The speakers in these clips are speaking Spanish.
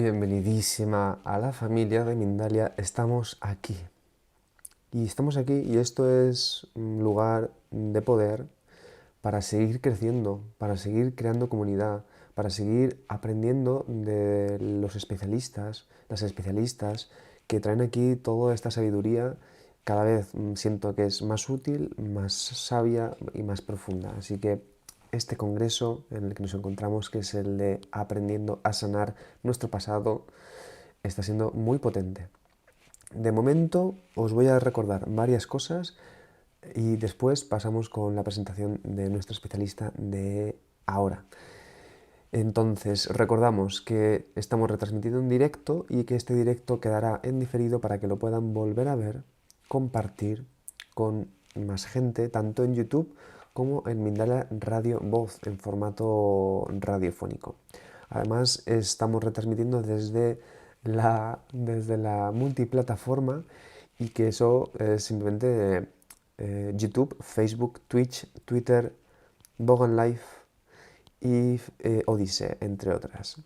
Bienvenidísima a la familia de Mindalia. Estamos aquí. Y estamos aquí y esto es un lugar de poder para seguir creciendo, para seguir creando comunidad, para seguir aprendiendo de los especialistas, las especialistas que traen aquí toda esta sabiduría. Cada vez siento que es más útil, más sabia y más profunda. Así que este congreso en el que nos encontramos, que es el de Aprendiendo a sanar nuestro pasado, está siendo muy potente. De momento os voy a recordar varias cosas y después pasamos con la presentación de nuestro especialista de ahora. Entonces, recordamos que estamos retransmitiendo en directo y que este directo quedará en diferido para que lo puedan volver a ver, compartir con más gente, tanto en YouTube como en Mindalia Radio Voz, en formato radiofónico. Además, estamos retransmitiendo desde la multiplataforma y que eso es simplemente YouTube, Facebook, Twitch, Twitter, Vogan Live y Odyssey, entre otras.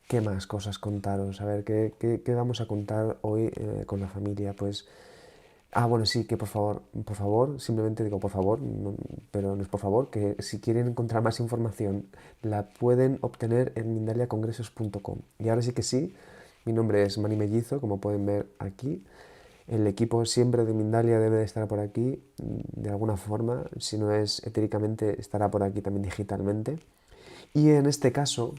¿Qué más cosas contaros? A ver, ¿qué vamos a contar hoy con la familia? Pues, bueno, sí, que por favor, simplemente digo por favor, pero no es por favor, que si quieren encontrar más información, la pueden obtener en mindaliacongresos.com. Y ahora sí que sí, mi nombre es Mani Mellizo, como pueden ver aquí. El equipo siempre de Mindalia debe de estar por aquí, de alguna forma, si no es etéricamente, estará por aquí también digitalmente. Y en este caso,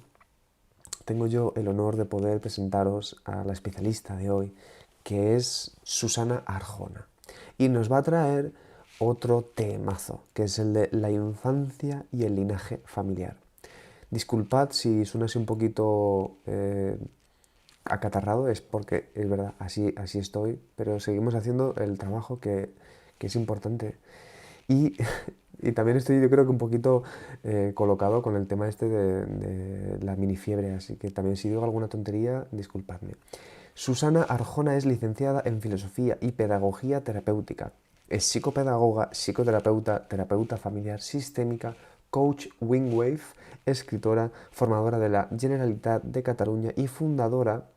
tengo yo el honor de poder presentaros a la especialista de hoy, que es Susana Arjona. Y nos va a traer otro temazo, que es el de la infancia y el linaje familiar. Disculpad si suena así un poquito acatarrado, es porque es verdad, así estoy, pero seguimos haciendo el trabajo que es importante. Y, y también estoy, yo creo que un poquito colocado con el tema este de la mini fiebre, así que también si digo alguna tontería, disculpadme. Susana Arjona es licenciada en Filosofía y Pedagogía Terapéutica. Es psicopedagoga, psicoterapeuta, terapeuta familiar sistémica, coach Wingwave, escritora, formadora de la Generalitat de Cataluña y fundadora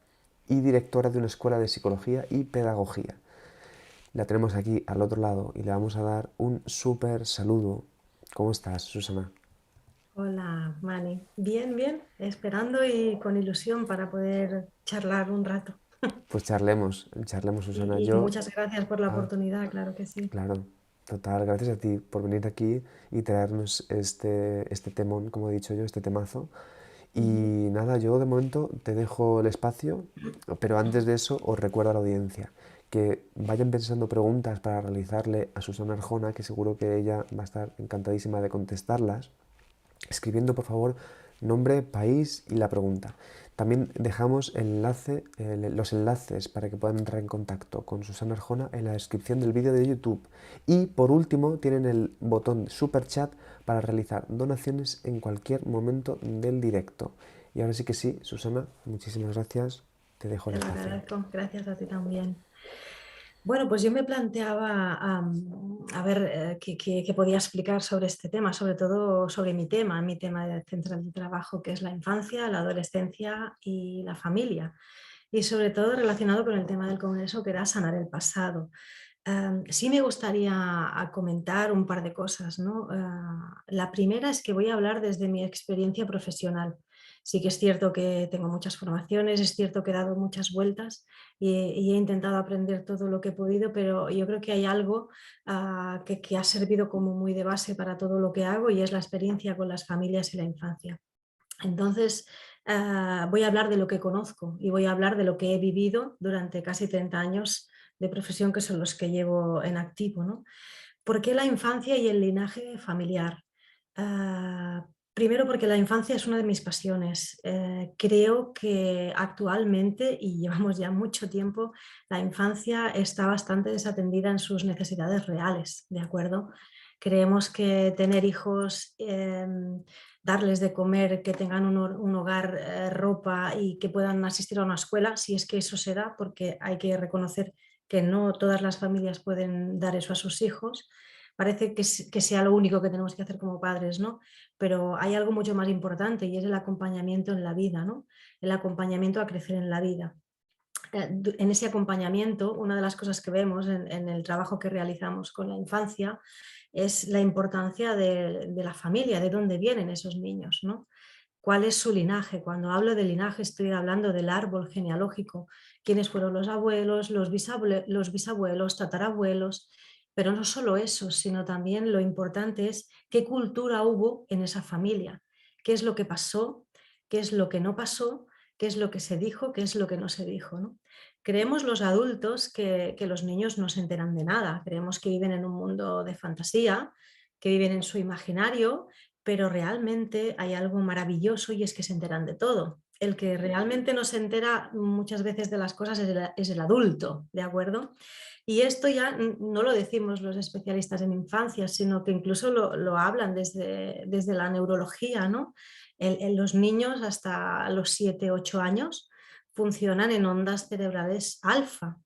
y directora de una escuela de psicología y pedagogía. La tenemos aquí al otro lado y le vamos a dar un súper saludo. ¿Cómo estás, Susana? Hola, Mani. Bien, bien, esperando y con ilusión para poder charlar un rato. Pues charlemos, Susana. Y Yo, muchas gracias por la ah, oportunidad, claro que sí. claro, total, gracias a ti por venir aquí y traernos este temón, como he dicho yo, este temazo. Ujú. Y nada, yo de momento te dejo el espacio, pero antes de eso os recuerdo a la audiencia que vayan pensando preguntas para realizarle a Susana Arjona, que seguro que ella va a estar encantadísima de contestarlas, escribiendo por favor nombre, país y la pregunta. También dejamos los enlaces para que puedan entrar en contacto con Susana Arjona en la descripción del vídeo de YouTube. Y por último tienen el botón super chat para realizar donaciones en cualquier momento del directo. Y ahora sí que sí, Susana, muchísimas gracias. Te dejo el Te lo espacio. agradezco, gracias a ti también. Bueno, pues yo me planteaba a ver qué podía explicar sobre este tema, sobre todo sobre mi tema central de trabajo, que es la infancia, la adolescencia y la familia. Y sobre todo relacionado con el tema del Congreso, que era sanar el pasado. Sí me gustaría comentar un par de cosas, ¿no? La primera es que voy a hablar desde mi experiencia profesional. Sí que es cierto que tengo muchas formaciones, es cierto que he dado muchas vueltas y he intentado aprender todo lo que he podido, pero yo creo que hay algo que ha servido como muy de base para todo lo que hago y es la experiencia con las familias y la infancia. Entonces, voy a hablar de lo que conozco y voy a hablar de lo que he vivido durante casi 30 años de profesión, que son los que llevo en activo, ¿no? ¿Por qué la infancia y el linaje familiar? Primero porque la infancia es una de mis pasiones. Creo que actualmente, y llevamos ya mucho tiempo, la infancia está bastante desatendida en sus necesidades reales, ¿de acuerdo? Creemos que tener hijos, darles de comer, que tengan un hogar, ropa y que puedan asistir a una escuela, si es que eso se da, porque hay que reconocer que no todas las familias pueden dar eso a sus hijos, Parece que sea lo único que tenemos que hacer como padres, ¿no? Pero hay algo mucho más importante y es el acompañamiento en la vida, ¿no? El acompañamiento a crecer en la vida. En ese acompañamiento, una de las cosas que vemos en el trabajo que realizamos con la infancia es la importancia de la familia, de dónde vienen esos niños, ¿no? ¿Cuál es su linaje? Cuando hablo de linaje estoy hablando del árbol genealógico, quiénes fueron los abuelos, los bisabuelos, tatarabuelos, pero no solo eso, sino también lo importante es qué cultura hubo en esa familia, qué es lo que pasó, qué es lo que no pasó, qué es lo que se dijo, qué es lo que no se dijo, ¿no? Creemos los adultos que los niños no se enteran de nada, creemos que viven en un mundo de fantasía, que viven en su imaginario, pero realmente hay algo maravilloso y es que se enteran de todo. El que realmente no se entera muchas veces de las cosas es el adulto, ¿de acuerdo? Y esto ya no lo decimos los especialistas en infancia, sino que incluso lo hablan desde la neurología, ¿no? Los niños hasta los 7 8 años funcionan en ondas cerebrales alfa.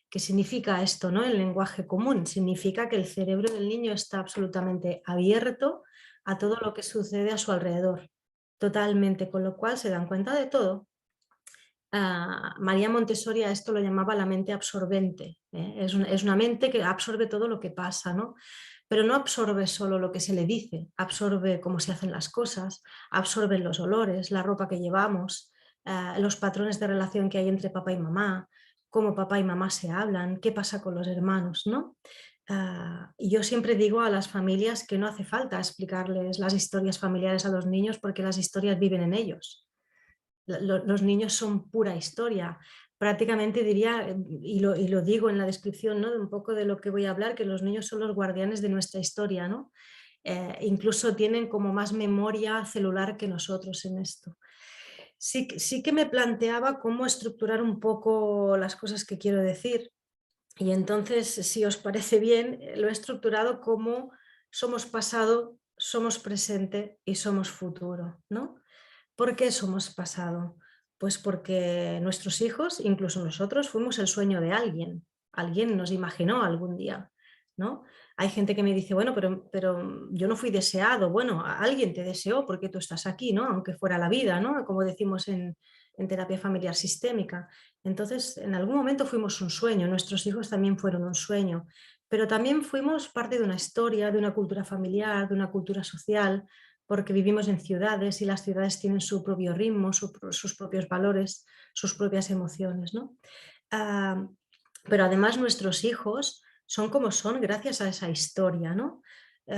¿Qué significa esto, no? En lenguaje común, significa que el cerebro del niño está absolutamente abierto a todo lo que sucede a su alrededor, totalmente, con lo cual se dan cuenta de todo. María Montessori a esto lo llamaba la mente absorbente, ¿eh? Es una mente que absorbe todo lo que pasa, ¿no? Pero no absorbe solo lo que se le dice, absorbe cómo se hacen las cosas, absorbe los olores, la ropa que llevamos, los patrones de relación que hay entre papá y mamá, cómo papá y mamá se hablan, qué pasa con los hermanos, ¿no? Y yo siempre digo a las familias que no hace falta explicarles las historias familiares a los niños porque las historias viven en ellos. Los niños son pura historia. Prácticamente diría, y lo digo en la descripción, ¿no? De un poco de lo que voy a hablar, que los niños son los guardianes de nuestra historia, ¿no? Incluso tienen como más memoria celular que nosotros en esto. Sí que me planteaba cómo estructurar un poco las cosas que quiero decir. Y entonces, si os parece bien, lo he estructurado como somos pasado, somos presente y somos futuro, ¿no? ¿Por qué somos pasado? Pues porque nuestros hijos, incluso nosotros, fuimos el sueño de alguien. Alguien nos imaginó algún día, ¿no? Hay gente que me dice, bueno, pero yo no fui deseado. Bueno, alguien te deseó porque tú estás aquí, ¿no? Aunque fuera la vida, ¿no? Como decimos en terapia familiar sistémica. Entonces, en algún momento fuimos un sueño, nuestros hijos también fueron un sueño, pero también fuimos parte de una historia, de una cultura familiar, de una cultura social, porque vivimos en ciudades y las ciudades tienen su propio ritmo, sus propios valores, sus propias emociones, ¿no? Ah, pero además nuestros hijos son como son gracias a esa historia, ¿no?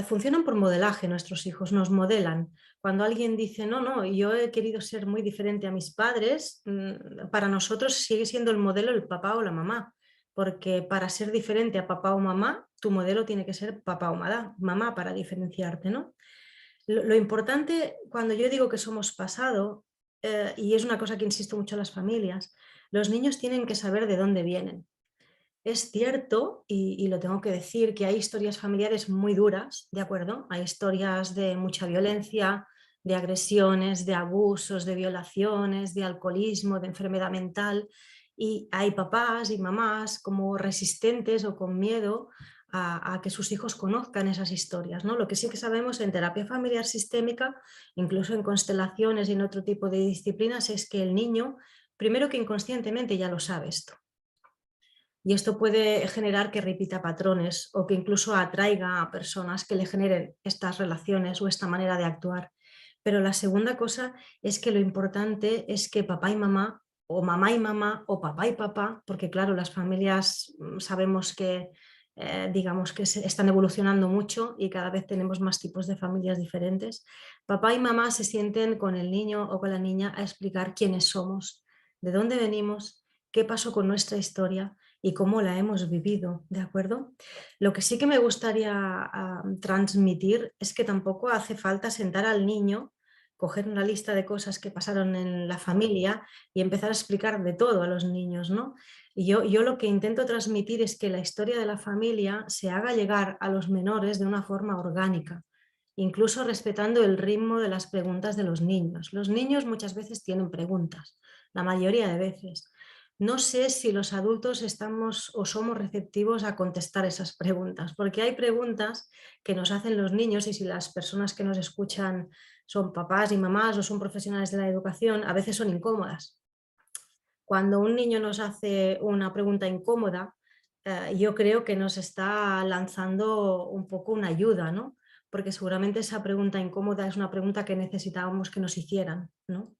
Funcionan por modelaje nuestros hijos, nos modelan. Cuando alguien dice, no, no, yo he querido ser muy diferente a mis padres, para nosotros sigue siendo el modelo el papá o la mamá, porque para ser diferente a papá o mamá, tu modelo tiene que ser papá o mamá para diferenciarte, ¿no? Lo importante cuando yo digo que somos pasado, y es una cosa que insisto mucho en las familias, los niños tienen que saber de dónde vienen. Es cierto, y lo tengo que decir, que hay historias familiares muy duras, ¿de acuerdo? Hay historias de mucha violencia, de agresiones, de abusos, de violaciones, de alcoholismo, de enfermedad mental, y hay papás y mamás como resistentes o con miedo a que sus hijos conozcan esas historias, ¿no? Lo que sí que sabemos en terapia familiar sistémica, incluso en constelaciones y en otro tipo de disciplinas, es que el niño, primero que inconscientemente ya lo sabe esto. Y esto puede generar que repita patrones o que incluso atraiga a personas que le generen estas relaciones o esta manera de actuar. Pero la segunda cosa es que lo importante es que papá y mamá, o mamá y mamá, o papá y papá, porque claro, las familias sabemos que digamos que están evolucionando mucho y cada vez tenemos más tipos de familias diferentes. Papá y mamá se sienten con el niño o con la niña a explicar quiénes somos, de dónde venimos, qué pasó con nuestra historia y cómo la hemos vivido, ¿de acuerdo? Lo que sí que me gustaría transmitir es que tampoco hace falta sentar al niño, coger una lista de cosas que pasaron en la familia y empezar a explicar de todo a los niños, ¿no? Y yo lo que intento transmitir es que la historia de la familia se haga llegar a los menores de una forma orgánica, incluso respetando el ritmo de las preguntas de los niños. Los niños muchas veces tienen preguntas, la mayoría de veces, no sé si los adultos estamos o somos receptivos a contestar esas preguntas, porque hay preguntas que nos hacen los niños y si las personas que nos escuchan son papás y mamás o son profesionales de la educación, a veces son incómodas. Cuando un niño nos hace una pregunta incómoda, yo creo que nos está lanzando un poco una ayuda, ¿no? Porque seguramente esa pregunta incómoda es una pregunta que necesitábamos que nos hicieran, ¿no?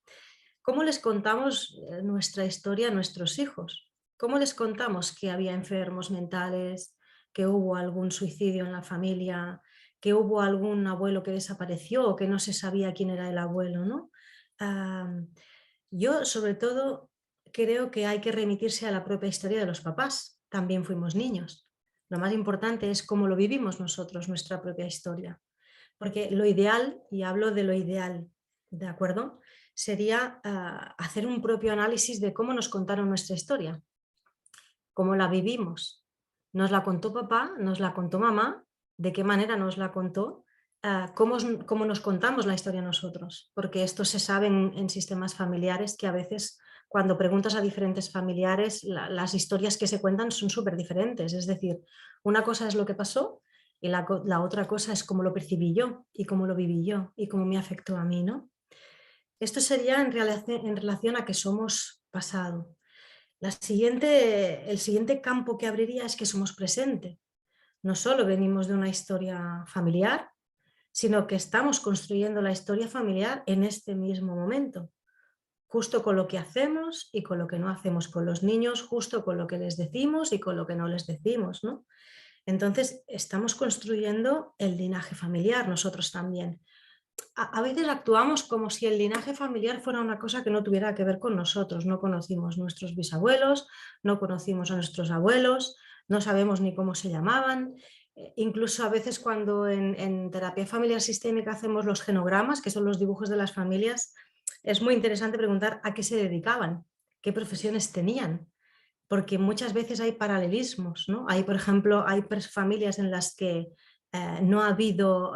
¿Cómo les contamos nuestra historia a nuestros hijos? ¿Cómo les contamos que había enfermos mentales, que hubo algún suicidio en la familia, que hubo algún abuelo que desapareció o que no se sabía quién era el abuelo, ¿no? Am, yo, sobre todo, creo que hay que remitirse a la propia historia de los papás. También fuimos niños. Lo más importante es cómo lo vivimos nosotros, nuestra propia historia. Porque lo ideal, y hablo de lo ideal, ¿de acuerdo? Sería hacer un propio análisis de cómo nos contaron nuestra historia, cómo la vivimos. ¿Nos la contó papá? ¿Nos la contó mamá? ¿De qué manera nos la contó? ¿Cómo nos contamos la historia nosotros? Porque esto se sabe en sistemas familiares que a veces cuando preguntas a diferentes familiares, las historias que se cuentan son súper diferentes. Es decir, una cosa es lo que pasó y la otra cosa es cómo lo percibí yo y cómo lo viví yo y cómo me afectó a mí, ¿no? Esto sería en relación a que somos pasado. El siguiente campo que abriría es que somos presente. No solo venimos de una historia familiar, sino que estamos construyendo la historia familiar en este mismo momento, justo con lo que hacemos y con lo que no hacemos con los niños, justo con lo que les decimos y con lo que no les decimos, ¿no? Entonces, estamos construyendo el linaje familiar nosotros también. A veces actuamos como si el linaje familiar fuera una cosa que no tuviera que ver con nosotros. No conocimos nuestros bisabuelos, no conocimos a nuestros abuelos, no sabemos ni cómo se llamaban. Incluso a veces cuando en terapia familiar sistémica hacemos los genogramas, que son los dibujos de las familias, es muy interesante preguntar a qué se dedicaban, qué profesiones tenían, porque muchas veces hay paralelismos, ¿no? Hay, por ejemplo, hay familias en las que no ha habido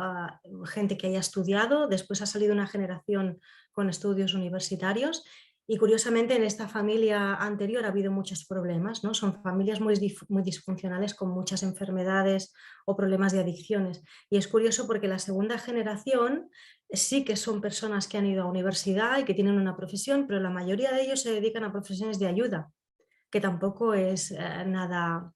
gente que haya estudiado, después ha salido una generación con estudios universitarios y curiosamente en esta familia anterior ha habido muchos problemas, ¿no? Son familias muy disfuncionales con muchas enfermedades o problemas de adicciones. Y es curioso porque la segunda generación sí que son personas que han ido a universidad y que tienen una profesión, pero la mayoría de ellos se dedican a profesiones de ayuda, que tampoco es nada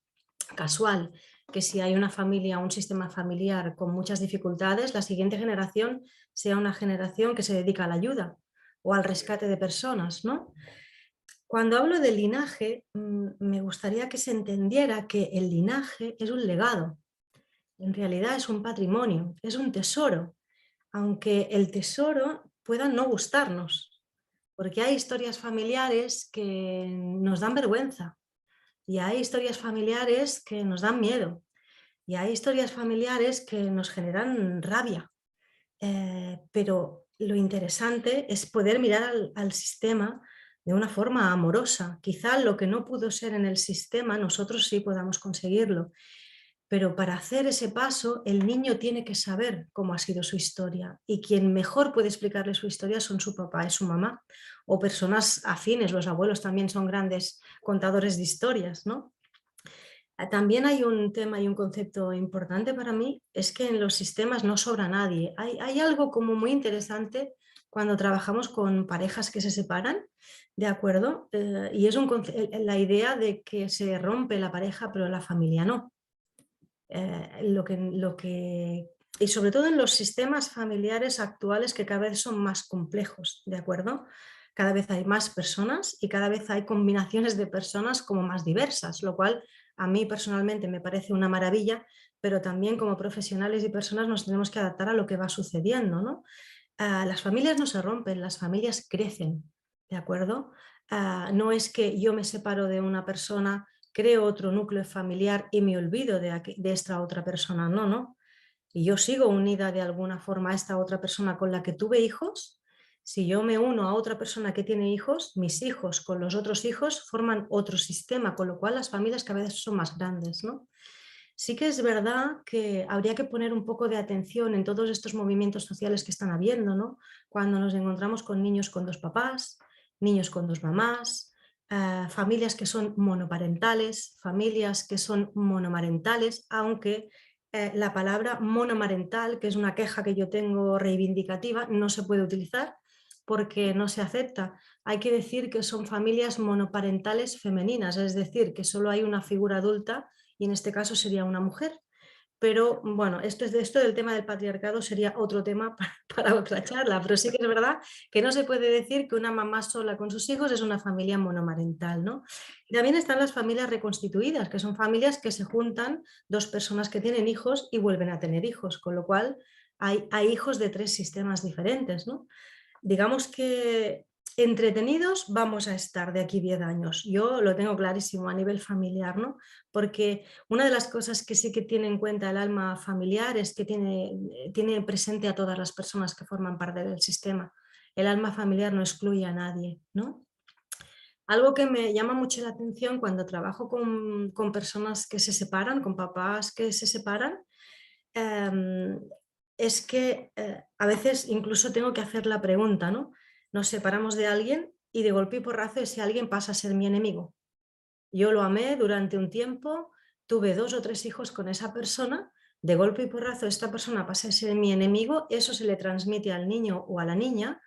casual, que si hay una familia, un sistema familiar con muchas dificultades, la siguiente generación sea una generación que se dedica a la ayuda o al rescate de personas, ¿no? Cuando hablo de linaje, me gustaría que se entendiera que el linaje es un legado, en realidad es un patrimonio, es un tesoro, aunque el tesoro pueda no gustarnos, porque hay historias familiares que nos dan vergüenza, y hay historias familiares que nos dan miedo. Y hay historias familiares que nos generan rabia. Pero lo interesante es poder mirar al sistema de una forma amorosa. Quizá lo que no pudo ser en el sistema, nosotros sí podamos conseguirlo. Pero para hacer ese paso, el niño tiene que saber cómo ha sido su historia. Y quien mejor puede explicarle su historia son su papá y su mamá. O personas afines, los abuelos también son grandes contadores de historias, ¿no? También hay un tema y un concepto importante para mí, es que en los sistemas no sobra nadie. Hay algo como muy interesante cuando trabajamos con parejas que se separan, ¿de acuerdo? Y es la idea de que se rompe la pareja, pero la familia no. Y sobre todo en los sistemas familiares actuales que cada vez son más complejos, ¿de acuerdo? Cada vez hay más personas y cada vez hay combinaciones de personas como más diversas, lo cual a mí personalmente me parece una maravilla, pero también como profesionales y personas nos tenemos que adaptar a lo que va sucediendo, ¿no? Las familias no se rompen, las familias crecen, ¿de acuerdo? No es que yo me separo de una persona, creo otro núcleo familiar y me olvido de esta otra persona, no, no. Y yo sigo unida de alguna forma a esta otra persona con la que tuve hijos. Si yo me uno a otra persona que tiene hijos, mis hijos con los otros hijos forman otro sistema, con lo cual las familias cada vez son más grandes, ¿no? Sí que es verdad que habría que poner un poco de atención en todos estos movimientos sociales que están habiendo, ¿no? Cuando nos encontramos con niños con dos papás, niños con dos mamás, familias que son monoparentales, familias que son monomarentales, aunque la palabra monomarental, que es una queja que yo tengo reivindicativa, no se puede utilizar porque no se acepta. Hay que decir que son familias monoparentales femeninas, es decir, que solo hay una figura adulta y en este caso sería una mujer. Pero bueno, esto del tema del patriarcado sería otro tema para otra charla, pero sí que es verdad que no se puede decir que una mamá sola con sus hijos es una familia monomarental, ¿no? Y también están las familias reconstituidas, que son familias que se juntan dos personas que tienen hijos y vuelven a tener hijos, con lo cual hay hijos de tres sistemas diferentes, ¿no? Digamos que entretenidos vamos a estar de aquí 10 años. Yo lo tengo clarísimo a nivel familiar, ¿no? Porque una de las cosas que sí que tiene en cuenta el alma familiar es que tiene presente a todas las personas que forman parte del sistema. El alma familiar no excluye a nadie, ¿no? Algo que me llama mucho la atención cuando trabajo con personas que se separan, con papás que se separan, em, es que a veces incluso tengo que hacer la pregunta, ¿no? Nos separamos de alguien y de golpe y porrazo ese alguien pasa a ser mi enemigo. Yo lo amé durante un tiempo, tuve 2 o 3 hijos con esa persona, de golpe y porrazo esta persona pasa a ser mi enemigo, eso se le transmite al niño o a la niña,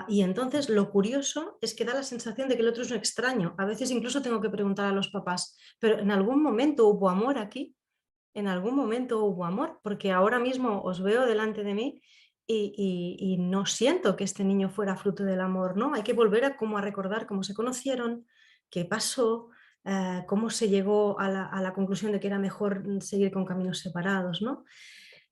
y entonces lo curioso es que da la sensación de que el otro es un extraño. A veces incluso tengo que preguntar a los papás, ¿pero en algún momento hubo amor aquí? ¿En algún momento hubo amor? Porque ahora mismo os veo delante de mí y no siento que este niño fuera fruto del amor, ¿no? Hay que volver a recordar cómo se conocieron, qué pasó, cómo se llegó a la conclusión de que era mejor seguir con caminos separados, ¿no?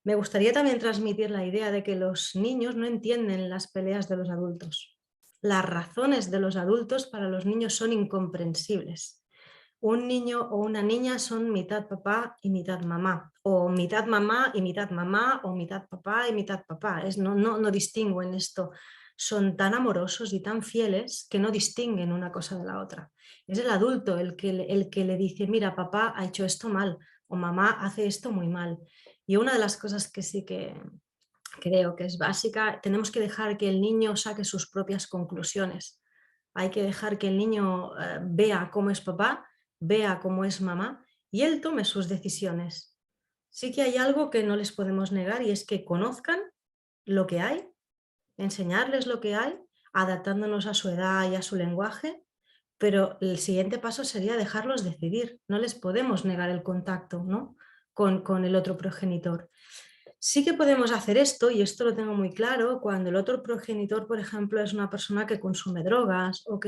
Me gustaría también transmitir la idea de que los niños no entienden las peleas de los adultos. Las razones de los adultos para los niños son incomprensibles. Un niño o una niña son mitad papá y mitad mamá, o mitad mamá y mitad mamá, o mitad papá y mitad papá. No distingo en esto. Son tan amorosos y tan fieles que no distinguen una cosa de la otra. Es el adulto el que le dice, mira, papá ha hecho esto mal, o mamá hace esto muy mal. Y una de las cosas que sí que creo que es básica, tenemos que dejar que el niño saque sus propias conclusiones. Hay que dejar que el niño vea cómo es papá, vea cómo es mamá y él tome sus decisiones. Sí que hay algo que no les podemos negar y es que conozcan lo que hay, enseñarles lo que hay, adaptándonos a su edad y a su lenguaje, pero el siguiente paso sería dejarlos decidir. No les podemos negar el contacto, ¿no? con el otro progenitor. Sí que podemos hacer esto, y esto lo tengo muy claro, cuando el otro progenitor, por ejemplo, es una persona que consume drogas o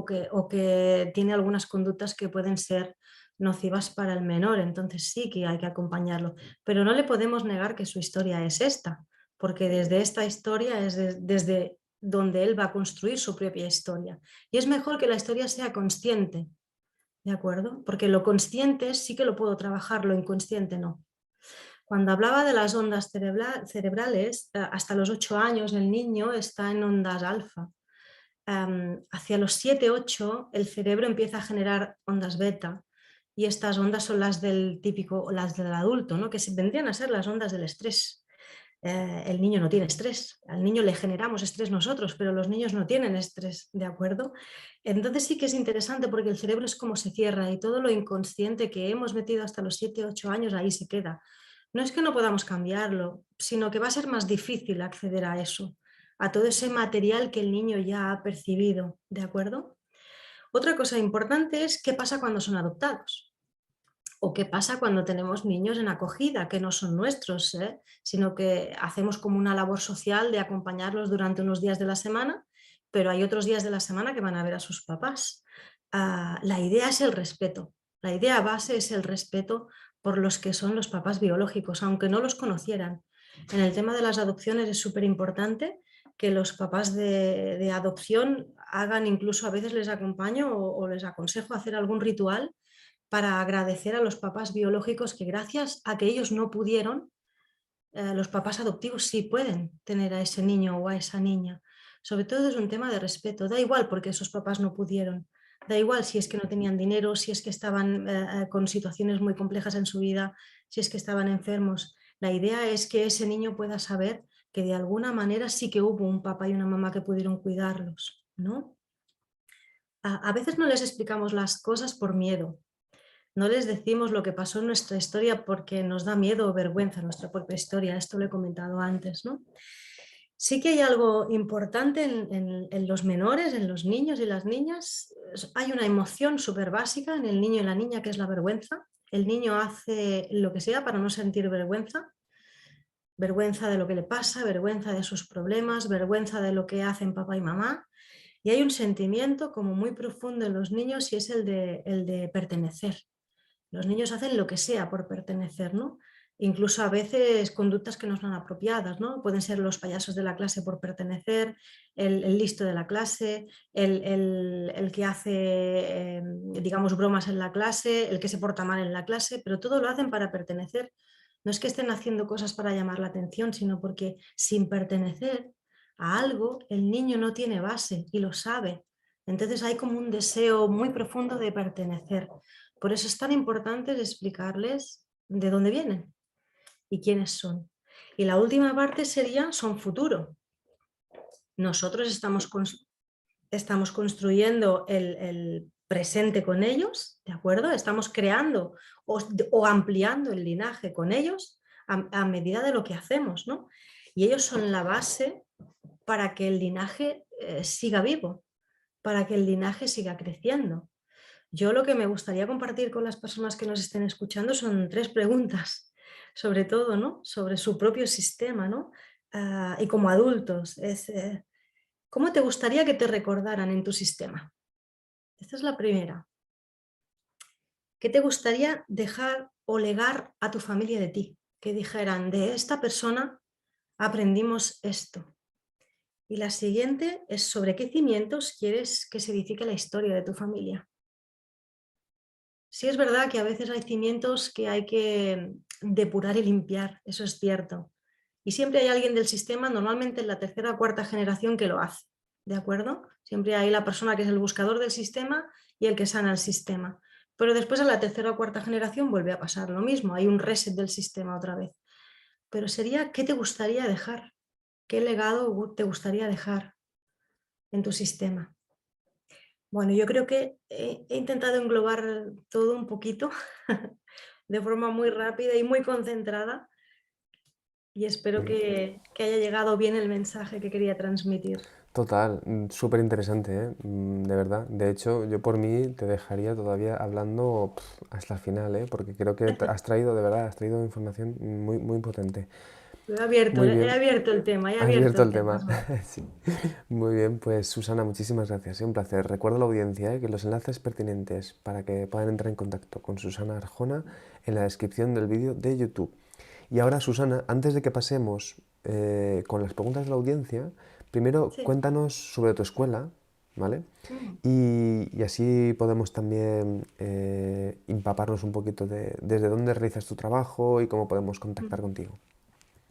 que tiene algunas conductas que pueden ser nocivas para el menor, entonces sí que hay que acompañarlo, pero no le podemos negar que su historia es esta, porque desde esta historia es desde donde él va a construir su propia historia. Y es mejor que la historia sea consciente, ¿de acuerdo? Porque lo consciente sí que lo puedo trabajar, lo inconsciente no. Cuando hablaba de las ondas cerebrales, hasta los 8 años el niño está en ondas alfa. Hacia los 7, 8 el cerebro empieza a generar ondas beta y estas ondas son las del típico, las del adulto, ¿no? Que vendrían a ser las ondas del estrés. El niño no tiene estrés, al niño le generamos estrés nosotros, pero los niños no tienen estrés, ¿de acuerdo? Entonces sí que es interesante porque el cerebro es como se cierra y todo lo inconsciente que hemos metido hasta los 7, 8 años ahí se queda. No es que no podamos cambiarlo, sino que va a ser más difícil acceder a eso, a todo ese material que el niño ya ha percibido, ¿de acuerdo? Otra cosa importante es qué pasa cuando son adoptados. ¿O qué pasa cuando tenemos niños en acogida que no son nuestros, sino que hacemos como una labor social de acompañarlos durante unos días de la semana, pero hay otros días de la semana que van a ver a sus papás? La idea es el respeto. La idea base es el respeto por los que son los papás biológicos, aunque no los conocieran. En el tema de las adopciones es súper importante que los papás de adopción hagan, incluso a veces les acompaño o les aconsejo hacer algún ritual para agradecer a los papás biológicos que gracias a que ellos no pudieron, los papás adoptivos sí pueden tener a ese niño o a esa niña. Sobre todo es un tema de respeto. Da igual porque esos papás no pudieron. Da igual si es que no tenían dinero, si es que estaban con situaciones muy complejas en su vida, si es que estaban enfermos. La idea es que ese niño pueda saber que de alguna manera sí que hubo un papá y una mamá que pudieron cuidarlos, ¿no? A veces no les explicamos las cosas por miedo. No les decimos lo que pasó en nuestra historia porque nos da miedo o vergüenza nuestra propia historia. Esto lo he comentado antes, ¿no? Sí que hay algo importante en los menores, en los niños y las niñas. Hay una emoción súper básica en el niño y la niña que es la vergüenza. El niño hace lo que sea para no sentir vergüenza. Vergüenza de lo que le pasa, vergüenza de sus problemas, vergüenza de lo que hacen papá y mamá. Y hay un sentimiento como muy profundo en los niños y es el de pertenecer. Los niños hacen lo que sea por pertenecer, ¿no? Incluso a veces conductas que no son apropiadas, ¿no? Pueden ser los payasos de la clase por pertenecer, el listo de la clase, el que hace, digamos, bromas en la clase, el que se porta mal en la clase, pero todo lo hacen para pertenecer. No es que estén haciendo cosas para llamar la atención, sino porque sin pertenecer a algo, el niño no tiene base y lo sabe. Entonces hay como un deseo muy profundo de pertenecer. Por eso es tan importante explicarles de dónde vienen y quiénes son. Y la última parte sería, son futuro. Nosotros estamos construyendo el presente con ellos, ¿de acuerdo? Estamos creando o ampliando el linaje con ellos a medida de lo que hacemos, ¿no? Y ellos son la base para que el linaje siga vivo, para que el linaje siga creciendo. Yo lo que me gustaría compartir con las personas que nos estén escuchando son 3 preguntas, sobre todo, ¿no? Sobre su propio sistema, ¿no? Y como adultos, ¿cómo te gustaría que te recordaran en tu sistema? Esta es la primera. ¿Qué te gustaría dejar o legar a tu familia de ti? Que dijeran, de esta persona aprendimos esto. Y la siguiente es sobre qué cimientos quieres que se edifique la historia de tu familia. Sí es verdad que a veces hay cimientos que hay que depurar y limpiar, eso es cierto. Y siempre hay alguien del sistema, normalmente en la tercera o cuarta generación, que lo hace, ¿de acuerdo? Siempre hay la persona que es el buscador del sistema y el que sana el sistema. Pero después a la tercera o cuarta generación vuelve a pasar lo mismo, hay un reset del sistema otra vez. Pero sería, ¿qué te gustaría dejar? ¿Qué legado te gustaría dejar en tu sistema? Bueno, yo creo que he intentado englobar todo un poquito de forma muy rápida y muy concentrada y espero que haya llegado bien el mensaje que quería transmitir. Total, súper interesante, ¿eh? De verdad. De hecho, yo por mí te dejaría todavía hablando hasta el final, ¿eh? Porque creo que has traído, de verdad, has traído información muy, muy potente. Muy He bien, abierto el tema, he has abierto abierto el el tema. tema. Sí. Muy bien, pues Susana, muchísimas gracias. Un placer. Recuerdo a la audiencia, que los enlaces pertinentes para que puedan entrar en contacto con Susana Arjona en la descripción del vídeo de YouTube. Y ahora, Susana, antes de que pasemos con las preguntas de la audiencia, primero Sí. cuéntanos sobre tu escuela, ¿vale? Mm, Y así podemos también empaparnos un poquito de desde dónde realizas tu trabajo y cómo podemos contactar mm, contigo.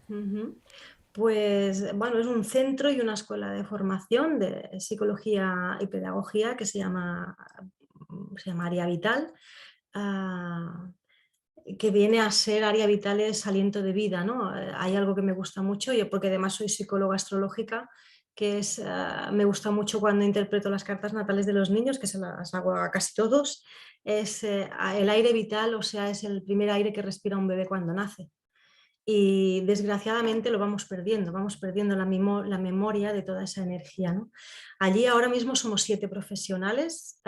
ujú. Pues bueno, es un centro y una escuela de formación de psicología y pedagogía que se llama Área Vital. Ah, que viene a ser Área Vital es aliento de vida, ¿no? Hay algo que me gusta mucho, yo porque además soy psicóloga astrológica, que es, me gusta mucho cuando interpreto las cartas natales de los niños, que se las hago a casi todos, es el aire vital, o sea, es el primer aire que respira un bebé cuando nace. Y desgraciadamente lo vamos perdiendo la memoria de toda esa energía, ¿no? Allí ahora mismo somos 7 profesionales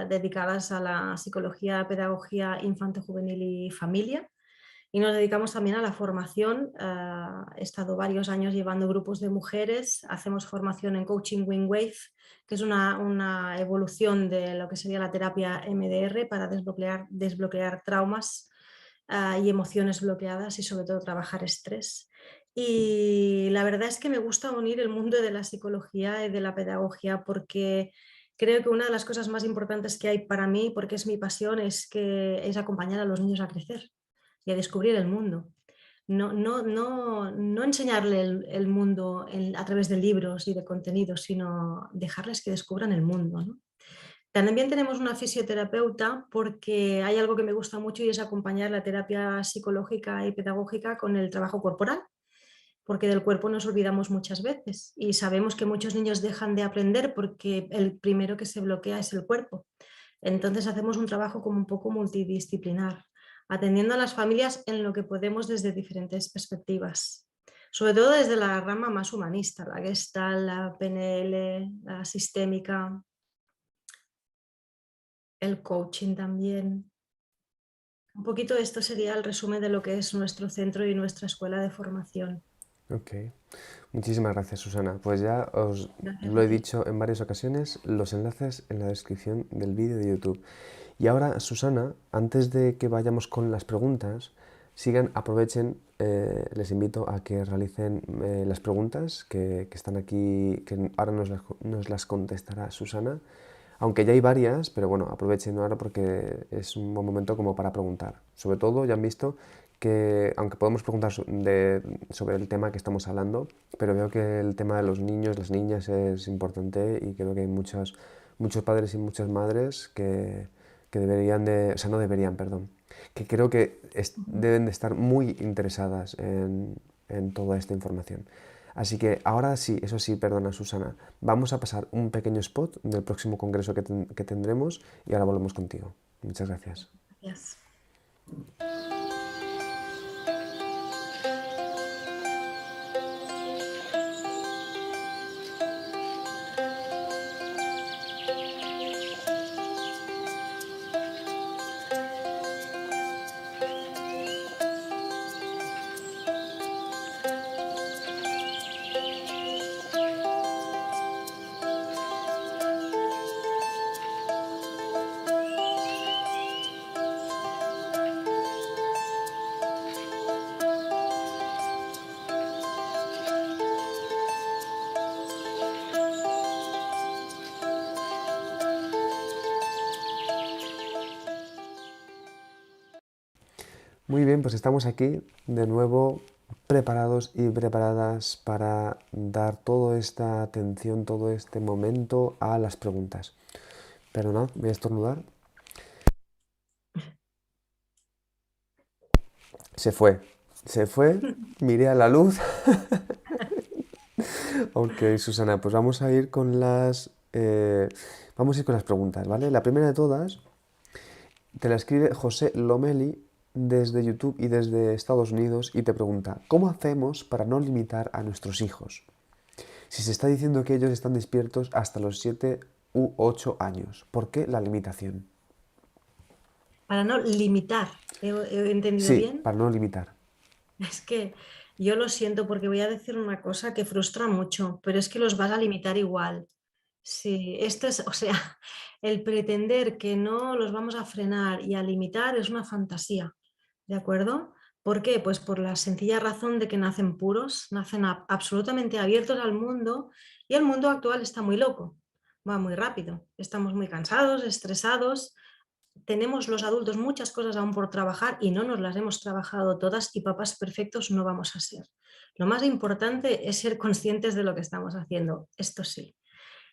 dedicadas a la psicología, pedagogía infanto-juvenil y familia. Y nos dedicamos también a la formación. He estado varios años llevando grupos de mujeres. Hacemos formación en Coaching Wing Wave, que es una evolución de lo que sería la terapia MDR para desbloquear traumas y emociones bloqueadas y sobre todo trabajar estrés. Y la verdad es que me gusta unir el mundo de la psicología y de la pedagogía porque creo que una de las cosas más importantes que hay para mí, porque es mi pasión, es acompañar a los niños a crecer y a descubrir el mundo. No enseñarle el mundo a través de libros y de contenidos, sino dejarles que descubran el mundo, ¿no? También tenemos una fisioterapeuta porque hay algo que me gusta mucho y es acompañar la terapia psicológica y pedagógica con el trabajo corporal. porque del cuerpo nos olvidamos muchas veces y sabemos que muchos niños dejan de aprender porque el primero que se bloquea es el cuerpo. Entonces hacemos un trabajo como un poco multidisciplinar, atendiendo a las familias en lo que podemos desde diferentes perspectivas, sobre todo desde la rama más humanista, la Gestalt, la PNL, la sistémica, el coaching también. Un poquito esto sería el resumen de lo que es nuestro centro y nuestra escuela de formación. Ok, muchísimas gracias, Susana. Pues ya os Gracias lo a he ti. dicho en varias ocasiones, los enlaces en la descripción del vídeo de YouTube. Y ahora, Susana, antes de que vayamos con las preguntas, sigan, aprovechen, les invito a que realicen las preguntas que están aquí, que ahora nos las contestará Susana. Aunque ya hay varias, pero bueno, aprovechen ahora porque es un buen momento como para preguntar. Sobre todo, ya han visto que, aunque podemos preguntar sobre el tema que estamos hablando, pero veo que el tema de los niños, las niñas es importante y creo que hay muchos padres y muchas madres que deberían de, o sea, no deberían, perdón, que creo que deben de estar muy interesadas en toda esta información. Así que ahora sí, eso sí, perdona Susana, vamos a pasar un pequeño spot del próximo congreso que tendremos y ahora volvemos contigo. Muchas gracias. Gracias. Muy bien, pues estamos aquí de nuevo preparados y preparadas para dar toda esta atención, todo este momento a las preguntas. Perdonad, voy a estornudar. Se fue, se fue, miré a la luz. Ok, Susana, pues vamos a ir con las preguntas, ¿vale? La primera de todas te la escribe José Lomeli desde YouTube y desde Estados Unidos y te pregunta, ¿cómo hacemos para no limitar a nuestros hijos? Si se está diciendo que ellos están despiertos hasta los 7 u 8 años, ¿por qué la limitación? Para no limitar, ¿he entendido Sí, bien? para no limitar. Es que yo lo siento porque voy a decir una cosa que frustra mucho, pero es que los vas a limitar igual. Sí, esto es, o sea, el pretender que no los vamos a frenar y a limitar es una fantasía, ¿de acuerdo? ¿Por qué? Pues por la sencilla razón de que nacen puros, nacen absolutamente abiertos al mundo y el mundo actual está muy loco, va muy rápido, estamos muy cansados, estresados, tenemos los adultos muchas cosas aún por trabajar y no nos las hemos trabajado todas y papás perfectos no vamos a ser. Lo más importante es ser conscientes de lo que estamos haciendo, esto sí.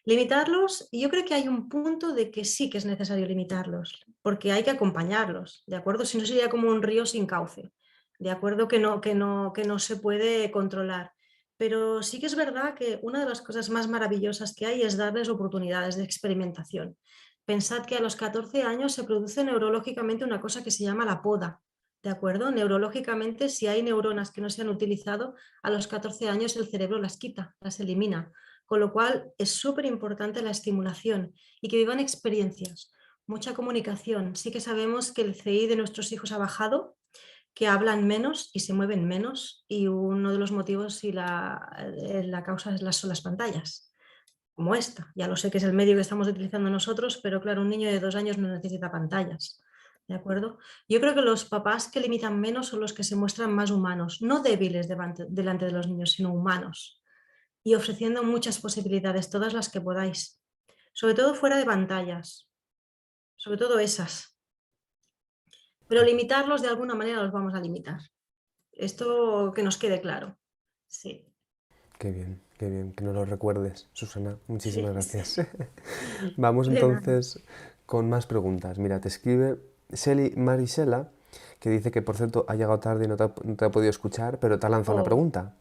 Limitarlos, y yo creo que hay un punto de que sí que es necesario limitarlos, porque hay que acompañarlos, ¿de acuerdo? Si no sería como un río sin cauce, ¿de acuerdo? Que no se puede controlar. Pero sí que es verdad que una de las cosas más maravillosas que hay es darles oportunidades de experimentación. Pensad que a los 14 años se produce neurológicamente una cosa que se llama la poda, ¿de acuerdo? Neurológicamente, si hay neuronas que no se han utilizado, a los 14 años el cerebro las quita, las elimina. Con lo cual es súper importante la estimulación y que vivan experiencias, mucha comunicación. Sí que sabemos que el CI de nuestros hijos ha bajado, que hablan menos y se mueven menos y uno de los motivos y la causa son las pantallas, como esta. Ya lo sé que es el medio que estamos utilizando nosotros, pero claro, un niño de 2 años no necesita pantallas. ¿De acuerdo? Yo creo que los papás que limitan menos son los que se muestran más humanos, no débiles delante de los niños, sino humanos y ofreciendo muchas posibilidades, todas las que podáis. Sobre todo fuera de pantallas, sobre todo esas. Pero limitarlos de alguna manera los vamos a limitar. Esto que nos quede claro. Sí, Qué bien, que nos lo recuerdes, Susana. Muchísimas sí, sí. gracias. Vamos De nada. entonces con más preguntas. Mira, te escribe Seli Marisela, que dice que por cierto ha llegado tarde y no te ha podido escuchar, pero te ha lanzado una Oh, pregunta.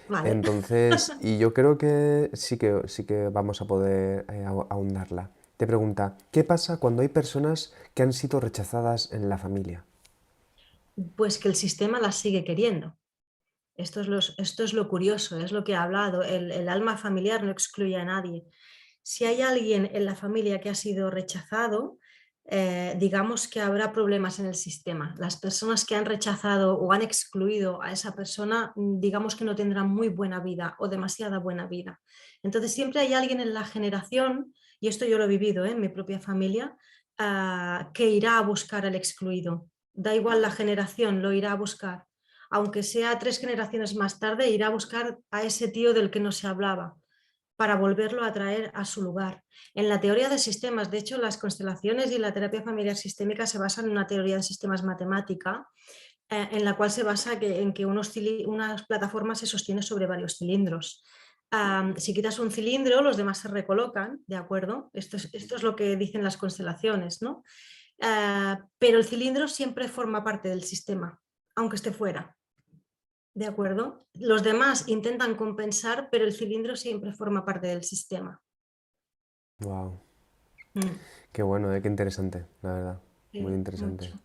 Vale. Entonces, y yo creo que sí que vamos a poder ahondarla. Te pregunta, ¿qué pasa cuando hay personas que han sido rechazadas en la familia? Pues que el sistema las sigue queriendo. Esto es lo curioso, es lo que he hablado. El alma familiar no excluye a nadie. Si hay alguien en la familia que ha sido rechazado, digamos que habrá problemas en el sistema. Las personas que han rechazado o han excluido a esa persona, digamos que no tendrán muy buena vida o demasiada buena vida. Entonces siempre hay alguien en la generación, y esto yo lo he vivido en mi propia familia, que irá a buscar al excluido. Da igual la generación, lo irá a buscar aunque sea 3 generaciones más tarde, irá a buscar a ese tío del que no se hablaba para volverlo a traer a su lugar. En la teoría de sistemas, de hecho, las constelaciones y la terapia familiar sistémica se basan en una teoría de sistemas matemática en la cual se basa en que unas plataformas se sostienen sobre varios cilindros. Si quitas un cilindro, los demás se recolocan, ¿de acuerdo? Esto es lo que dicen las constelaciones, ¿no? Pero el cilindro siempre forma parte del sistema, aunque esté fuera. ¿De acuerdo? Los demás intentan compensar, pero el cilindro siempre forma parte del sistema. Wow, Mm, qué bueno, qué interesante, la verdad, muy sí, interesante. mucho.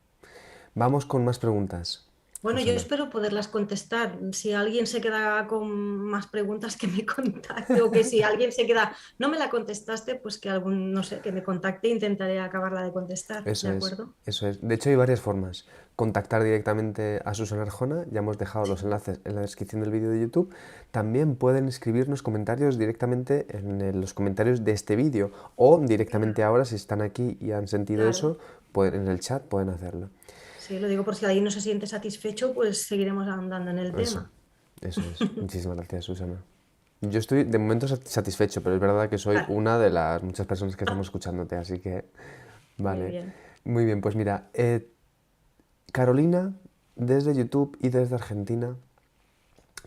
Vamos con más preguntas, Bueno, yo Susana. espero poderlas contestar. Si alguien se queda con más preguntas, que me contacte, o que si alguien se queda, no me la contestaste, pues que algún, no sé, que me contacte e intentaré acabarla de contestar, ¿de Eso es, acuerdo? eso es. De hecho, hay varias formas. Contactar directamente a Susana Arjona, ya hemos dejado los Sí, enlaces en la descripción del vídeo de YouTube. También pueden escribirnos comentarios directamente en los comentarios de este vídeo o directamente claro, ahora, si están aquí y han sentido claro. eso, en el chat pueden hacerlo. Sí, lo digo por si alguien no se siente satisfecho, pues seguiremos andando en el Eso, tema. eso es. Muchísimas gracias, Susana. Yo estoy de momento satisfecho, pero es verdad que soy Vale, una de las muchas personas que estamos escuchándote, así que muy vale. bien. Muy bien, pues mira, Carolina, desde YouTube y desde Argentina,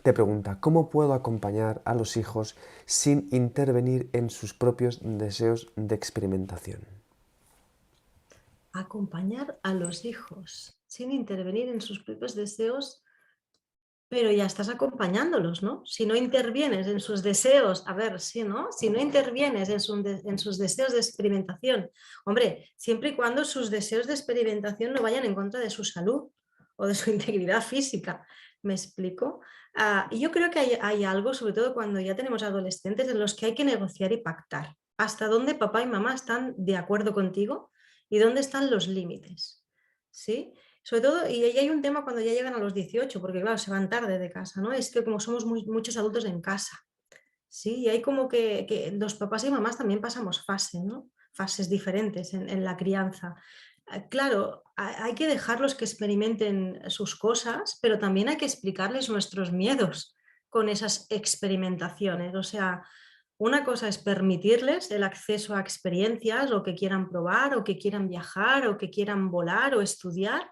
te pregunta, ¿cómo puedo acompañar a los hijos sin intervenir en sus propios deseos de experimentación? Acompañar a los hijos sin intervenir en sus propios deseos, pero ya estás acompañándolos, ¿no? Si no intervienes en sus deseos, a ver, sí, ¿no? Si no intervienes en sus deseos de experimentación, hombre, siempre y cuando sus deseos de experimentación no vayan en contra de su salud o de su integridad física, ¿me explico? Y yo creo que hay algo, sobre todo cuando ya tenemos adolescentes, en los que hay que negociar y pactar. ¿Hasta dónde papá y mamá están de acuerdo contigo y dónde están los límites? ¿Sí? Sobre todo, y ahí hay un tema cuando ya llegan a los 18 porque claro, se van tarde de casa, ¿no? Es que como somos muchos adultos en casa, ¿sí? Y hay como que los papás y mamás también pasamos fase, ¿no? Fases diferentes en la crianza. Claro, hay que dejarlos que experimenten sus cosas, pero también hay que explicarles nuestros miedos con esas experimentaciones. O sea, una cosa es permitirles el acceso a experiencias o que quieran probar o que quieran viajar o que quieran volar o estudiar,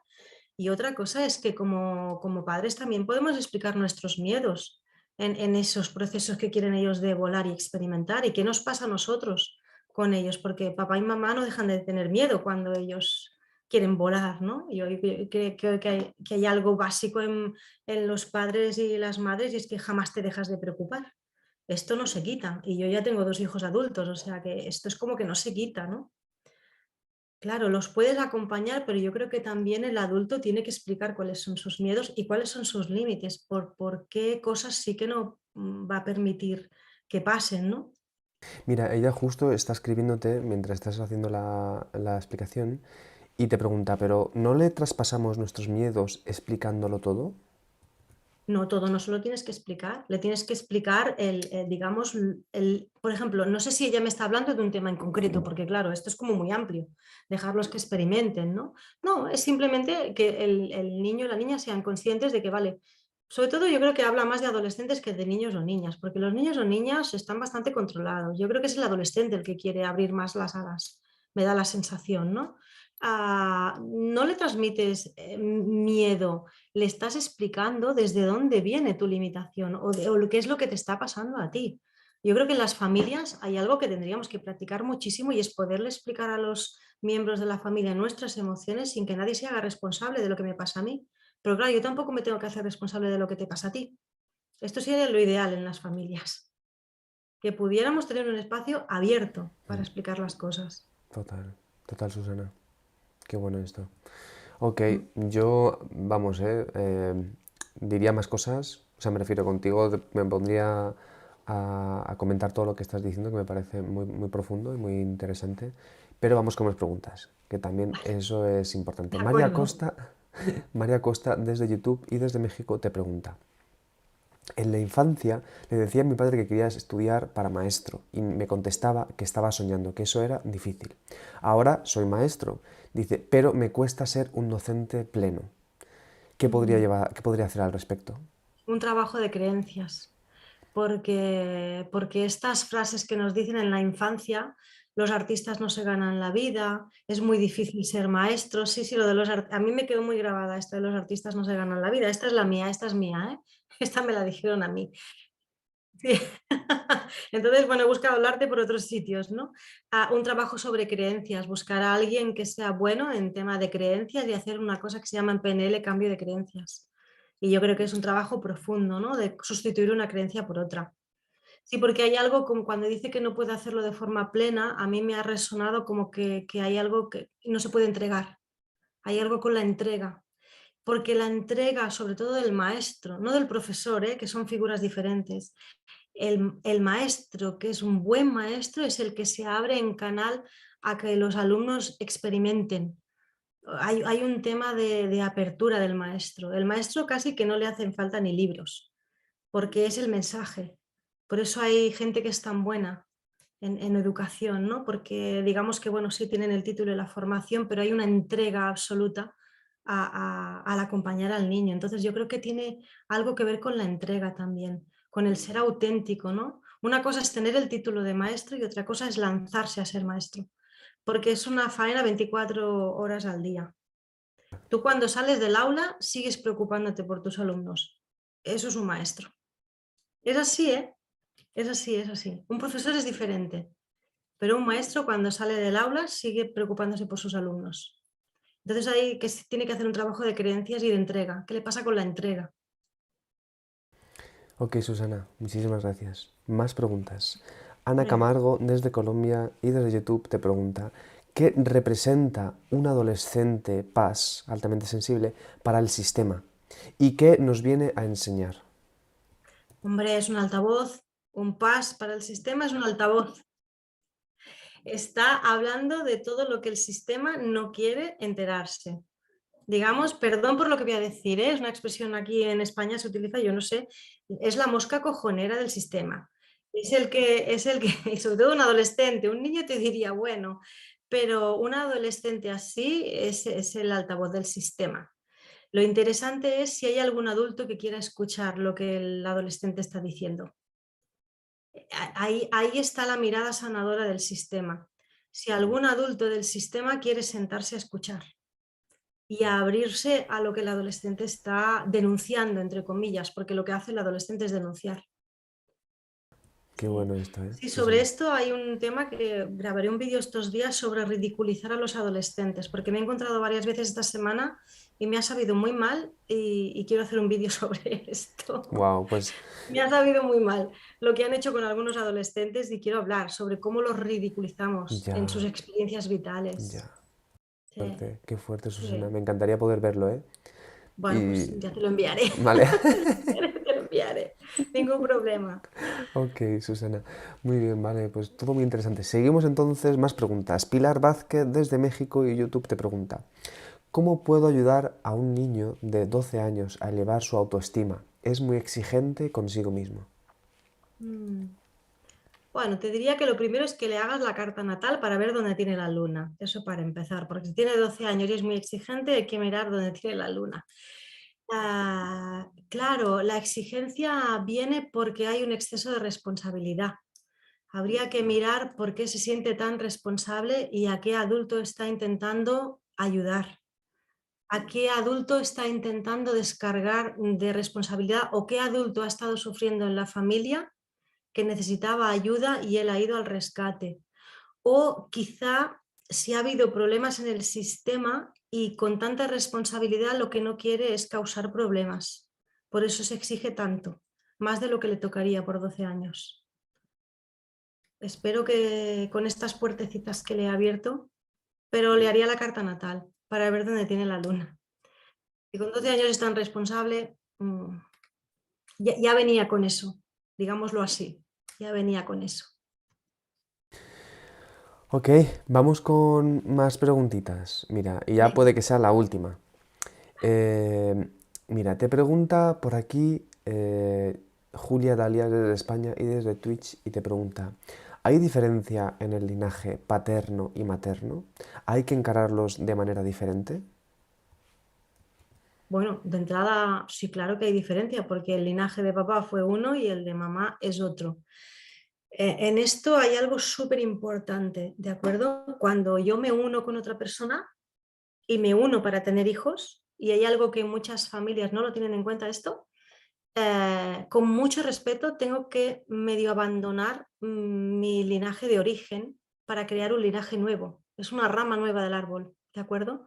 y otra cosa es que como padres también podemos explicar nuestros miedos en esos procesos que quieren ellos de volar y experimentar y qué nos pasa a nosotros con ellos, porque papá y mamá no dejan de tener miedo cuando ellos quieren volar, ¿no? Yo creo que hay algo básico en los padres y las madres y es que jamás te dejas de preocupar. Esto no se quita y yo ya tengo 2 hijos adultos, o sea que esto es como que no se quita, ¿no? Claro, los puedes acompañar, pero yo creo que también el adulto tiene que explicar cuáles son sus miedos y cuáles son sus límites, por qué cosas sí que no va a permitir que pasen, ¿no? Mira, ella justo está escribiéndote mientras estás haciendo la explicación y te pregunta, ¿pero no le traspasamos nuestros miedos explicándolo todo? No, todo no se lo tienes que explicar, le tienes que explicar digamos, por ejemplo, no sé si ella me está hablando de un tema en concreto, porque claro, esto es como muy amplio, dejarlos que experimenten, ¿no? No, es simplemente que el niño y la niña sean conscientes de que, vale, sobre todo yo creo que habla más de adolescentes que de niños o niñas, porque los niños o niñas están bastante controlados. Yo creo que es el adolescente el que quiere abrir más las alas, me da la sensación, ¿no? No le transmites miedo, le estás explicando desde dónde viene tu limitación o lo que es lo que te está pasando a ti. Yo creo que en las familias hay algo que tendríamos que practicar muchísimo y es poderle explicar a los miembros de la familia nuestras emociones sin que nadie se haga responsable de lo que me pasa a mí. Pero claro, yo tampoco me tengo que hacer responsable de lo que te pasa a ti. Esto sería lo ideal en las familias, que pudiéramos tener un espacio abierto para Mm, explicar las cosas. total, total, Susana. Qué bueno esto. Ok, Mm. yo, vamos, diría más cosas, o sea, me refiero contigo, me pondría a comentar todo lo que estás diciendo, que me parece muy, muy profundo y muy interesante, pero vamos con las preguntas, que también eso es importante. De María acuerdo. Costa, María Costa desde YouTube y desde México te pregunta, en la infancia le decía a mi padre que quería estudiar para maestro y me contestaba que estaba soñando, que eso era difícil. Ahora soy maestro, dice, pero me cuesta ser un docente pleno. Mm. Qué podría hacer al respecto? Un trabajo de creencias. Porque estas frases que nos dicen en la infancia, los artistas no se ganan la vida, es muy difícil ser maestro. Sí, sí, lo de a mí me quedó muy grabada esto de los artistas no se ganan la vida. Esta es la mía, esta es mía, ¿eh? Esta me la dijeron a mí. Sí. Entonces, bueno, he buscado hablarte por otros sitios, ¿no? Un trabajo sobre creencias, buscar a alguien que sea bueno en tema de creencias y hacer una cosa que se llama en PNL cambio de creencias. Y yo creo que es un trabajo profundo, ¿no? De sustituir una creencia por otra. Sí, porque hay algo como cuando dice que no puede hacerlo de forma plena, a mí me ha resonado como que hay algo que no se puede entregar. Hay algo con la entrega. Porque la entrega, sobre todo del maestro, no del profesor, que son figuras diferentes. El maestro, que es un buen maestro, es el que se abre en canal a que los alumnos experimenten. Hay un tema de apertura del maestro. El maestro casi que no le hacen falta ni libros, porque es el mensaje. Por eso hay gente que es tan buena en educación, ¿no? Porque digamos que, bueno, sí tienen el título y la formación, pero hay una entrega absoluta al acompañar al niño. Entonces yo creo que tiene algo que ver con la entrega también, con el ser auténtico, ¿no? Una cosa es tener el título de maestro y otra cosa es lanzarse a ser maestro, porque es una faena 24 horas al día. Tú cuando sales del aula sigues preocupándote por tus alumnos. Eso es un maestro. Es así, ¿eh? Es así, es así. Un profesor es diferente, pero un maestro cuando sale del aula sigue preocupándose por sus alumnos. Entonces ahí que tiene que hacer un trabajo de creencias y de entrega. ¿Qué le pasa con la entrega? Ok, Susana, muchísimas gracias. Más preguntas. Ana Venga. Camargo desde Colombia y desde YouTube te pregunta, ¿qué representa un adolescente paz altamente sensible para el sistema? ¿Y qué nos viene a enseñar? Hombre, es un altavoz, un PAS para el sistema es un altavoz. Está hablando de todo lo que el sistema no quiere enterarse. Digamos, perdón por lo que voy a decir, es una expresión aquí en España se utiliza, yo no sé, es la mosca cojonera del sistema. Es el que, y sobre todo un adolescente, un niño te diría, bueno, pero un adolescente así es el altavoz del sistema. Lo interesante es si hay algún adulto que quiera escuchar lo que el adolescente está diciendo. Ahí está la mirada sanadora del sistema. Si algún adulto del sistema quiere sentarse a escuchar y a abrirse a lo que el adolescente está denunciando, entre comillas, porque lo que hace el adolescente es denunciar. Qué Sí. bueno esto, ¿eh, Sí, sobre Susana? esto hay un tema que grabaré un vídeo estos días sobre ridiculizar a los adolescentes, porque me he encontrado varias veces esta semana y me ha sabido muy mal y quiero hacer un vídeo sobre esto. Wow, pues Me ha sabido muy mal lo que han hecho con algunos adolescentes y quiero hablar sobre cómo los ridiculizamos en sus ya, experiencias vitales. ya. Sí, Qué fuerte, Susana. sí. Me encantaría poder verlo, ¿eh? Bueno, pues Y... ya te lo enviaré. Vale. Te lo enviaré. Ningún problema. Ok, Susana. Muy bien, vale, pues todo muy interesante. Seguimos entonces, más preguntas. Pilar Vázquez desde México y YouTube te pregunta, ¿cómo puedo ayudar a un niño de 12 años a elevar su autoestima? Es muy exigente consigo mismo. Mm. Bueno, te diría que lo primero es que le hagas la carta natal para ver dónde tiene la luna. Eso para empezar, porque si tiene 12 años y es muy exigente, hay que mirar dónde tiene la luna. Claro, la exigencia viene porque hay un exceso de responsabilidad. Habría que mirar por qué se siente tan responsable y a qué adulto está intentando ayudar. ¿A qué adulto está intentando descargar de responsabilidad o qué adulto ha estado sufriendo en la familia que necesitaba ayuda y él ha ido al rescate? O quizá si ha habido problemas en el sistema y con tanta responsabilidad lo que no quiere es causar problemas. Por eso se exige tanto, más de lo que le tocaría por 12 años. Espero que con estas puertecitas que le he abierto, pero le haría la carta natal para ver dónde tiene la luna. Y con 12 años es tan responsable, ya venía con eso, digámoslo así, ya venía con eso. Ok, vamos con más preguntitas. Mira, y ya Venga. puede que sea la última. Eh, Mira, te pregunta por aquí Julia Dalia desde España y desde Twitch y te pregunta, ¿hay diferencia en el linaje paterno y materno? ¿Hay que encararlos de manera diferente? Bueno, de entrada sí, claro que hay diferencia, porque el linaje de papá fue uno y el de mamá es otro. En esto hay algo súper importante, ¿de acuerdo? Cuando yo me uno con otra persona y me uno para tener hijos, y hay algo que muchas familias no lo tienen en cuenta esto, con mucho respeto tengo que medio abandonar mi linaje de origen para crear un linaje nuevo. Es una rama nueva del árbol, ¿de acuerdo?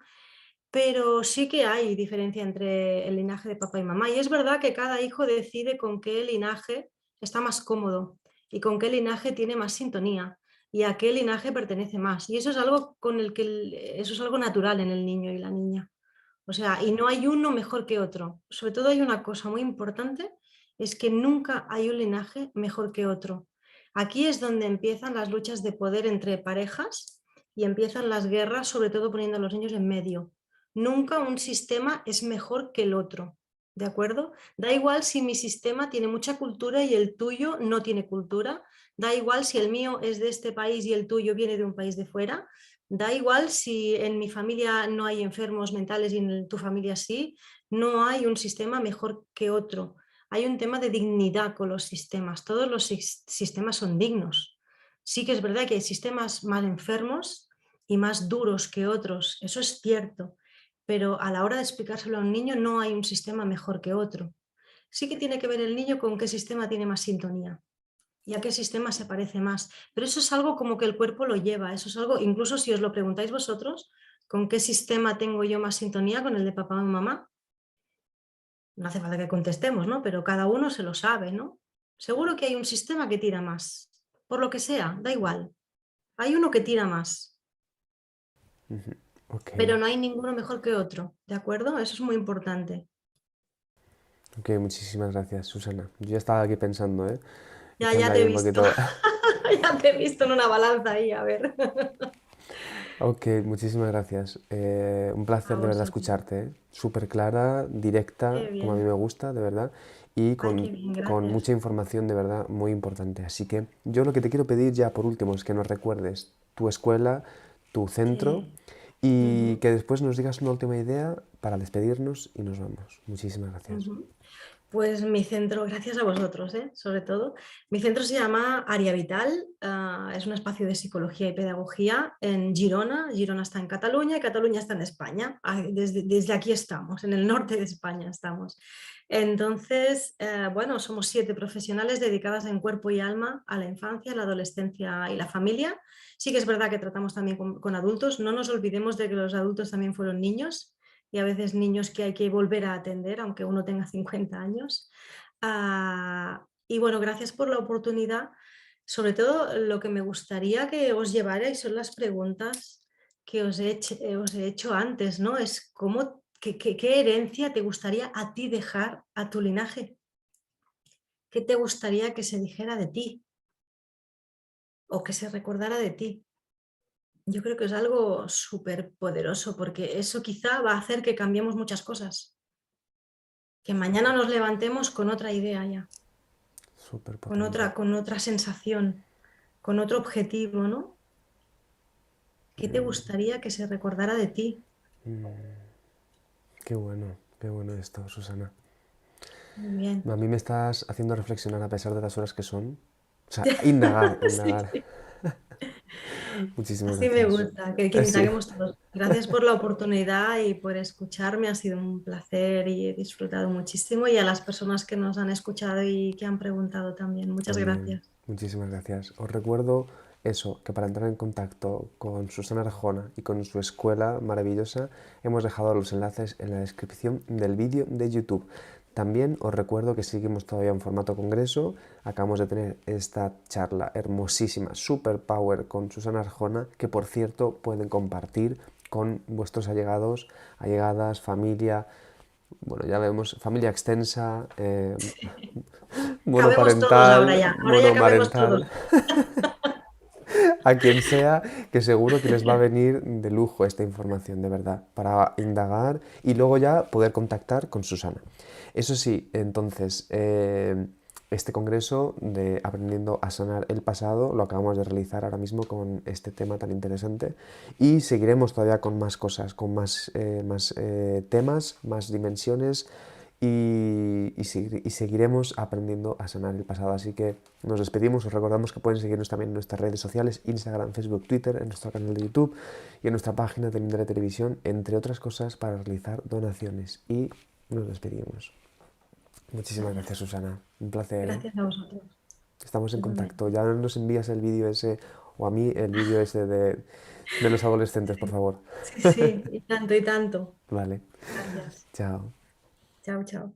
Pero sí que hay diferencia entre el linaje de papá y mamá. Y es verdad que cada hijo decide con qué linaje está más cómodo y con qué linaje tiene más sintonía y a qué linaje pertenece más. Y eso es algo con el que eso es algo natural en el niño y la niña. O sea, y no hay uno mejor que otro. Sobre todo hay una cosa muy importante, es que nunca hay un linaje mejor que otro. Aquí es donde empiezan las luchas de poder entre parejas y empiezan las guerras, sobre todo poniendo a los niños en medio. Nunca un sistema es mejor que el otro, ¿de acuerdo? Da igual si mi sistema tiene mucha cultura y el tuyo no tiene cultura, da igual si el mío es de este país y el tuyo viene de un país de fuera, da igual si en mi familia no hay enfermos mentales y en tu familia sí, no hay un sistema mejor que otro. Hay un tema de dignidad con los sistemas, todos los sistemas son dignos. Sí que es verdad que hay sistemas más enfermos y más duros que otros, eso es cierto, pero a la hora de explicárselo a un niño no hay un sistema mejor que otro. Sí que tiene que ver el niño con qué sistema tiene más sintonía y a qué sistema se parece más, pero eso es algo como que el cuerpo lo lleva, eso es algo, incluso si os lo preguntáis vosotros, ¿con qué sistema tengo yo más sintonía? ¿Con el de papá o mamá? No hace falta que contestemos, ¿no? Pero cada uno se lo sabe, ¿no? Seguro que hay un sistema que tira más, por lo que sea, da igual. Hay uno que tira más, Ok, pero no hay ninguno mejor que otro, ¿de acuerdo? Eso es muy importante. ok, muchísimas gracias, Susana. Yo ya estaba aquí pensando, ¿eh? Ya, Echando ya te ahí he un visto, poquito. ya te he visto en una balanza ahí, a ver. Ok, muchísimas gracias. Un A placer de verdad vosotros. escucharte, ¿eh? Súper clara, directa, Qué como a mí me bien. gusta, de verdad, y Ay, qué bien, con gracias. mucha información de verdad muy importante. Así que yo lo que te quiero pedir ya por último es que nos recuerdes tu escuela, tu centro Sí. y Ujú, que después nos digas una última idea para despedirnos y nos vamos. Muchísimas gracias. ujú. Pues mi centro, gracias a vosotros, sobre todo, mi centro se llama Área Vital, es un espacio de psicología y pedagogía en Girona. Girona está en Cataluña y Cataluña está en España. Desde aquí estamos, en el norte de España estamos. Entonces, bueno, somos 7 profesionales dedicadas en cuerpo y alma a la infancia, la adolescencia y la familia. Sí que es verdad que tratamos también con adultos. No nos olvidemos de que los adultos también fueron niños y a veces niños que hay que volver a atender, aunque uno tenga 50 años. Y bueno, gracias por la oportunidad. Sobre todo, lo que me gustaría que os llevarais son las preguntas que os he hecho antes, ¿no? Es cómo, qué herencia te gustaría a ti dejar a tu linaje. ¿Qué te gustaría que se dijera de ti o que se recordara de ti? Yo creo que es algo súper poderoso porque eso quizá va a hacer que cambiemos muchas cosas. Que mañana nos levantemos con otra idea ya, Súper potente. con otra sensación, con otro objetivo, ¿no? ¿Qué te gustaría que se recordara de ti? Qué bueno esto, Susana. Muy bien. A mí me estás haciendo reflexionar a pesar de las horas que son. O sea, indagar, Sí, indagar. sí. Muchísimas Así me gracias. gusta, que Sí. indaguemos todos. Gracias por la oportunidad y por escucharme. Ha sido un placer y he disfrutado muchísimo. Y a las personas que nos han escuchado y que han preguntado también. Muchas También, gracias. muchísimas gracias. Os recuerdo eso, que para entrar en contacto con Susana Arjona y con su escuela maravillosa, hemos dejado los enlaces en la descripción del vídeo de YouTube. También os recuerdo que seguimos todavía en formato congreso. Acabamos de tener esta charla hermosísima, super power con Susana Arjona, que por cierto pueden compartir con vuestros allegados, allegadas, familia, bueno, ya vemos, familia extensa, Cabemos todos monoparental, ahora ya cabemos monomarental, todos. a quien sea, que seguro que les va a venir de lujo esta información, de verdad, para indagar y luego ya poder contactar con Susana. Eso sí, entonces, este congreso de Aprendiendo a Sanar el Pasado lo acabamos de realizar ahora mismo con este tema tan interesante y seguiremos todavía con más cosas, con más temas, más dimensiones y seguiremos aprendiendo a sanar el pasado. Así que nos despedimos, os recordamos que pueden seguirnos también en nuestras redes sociales, Instagram, Facebook, Twitter, en nuestro canal de YouTube y en nuestra página de Mindale Televisión, entre otras cosas, para realizar donaciones. Y nos despedimos. Muchísimas Gracias. gracias, Susana. Un placer. Gracias a vosotros. Estamos en Igualmente. contacto. Ya nos envías el vídeo ese, o a mí el vídeo ese de los adolescentes, por favor. Sí, sí, y tanto, y tanto. Vale. Gracias. Chao. Chao, chao.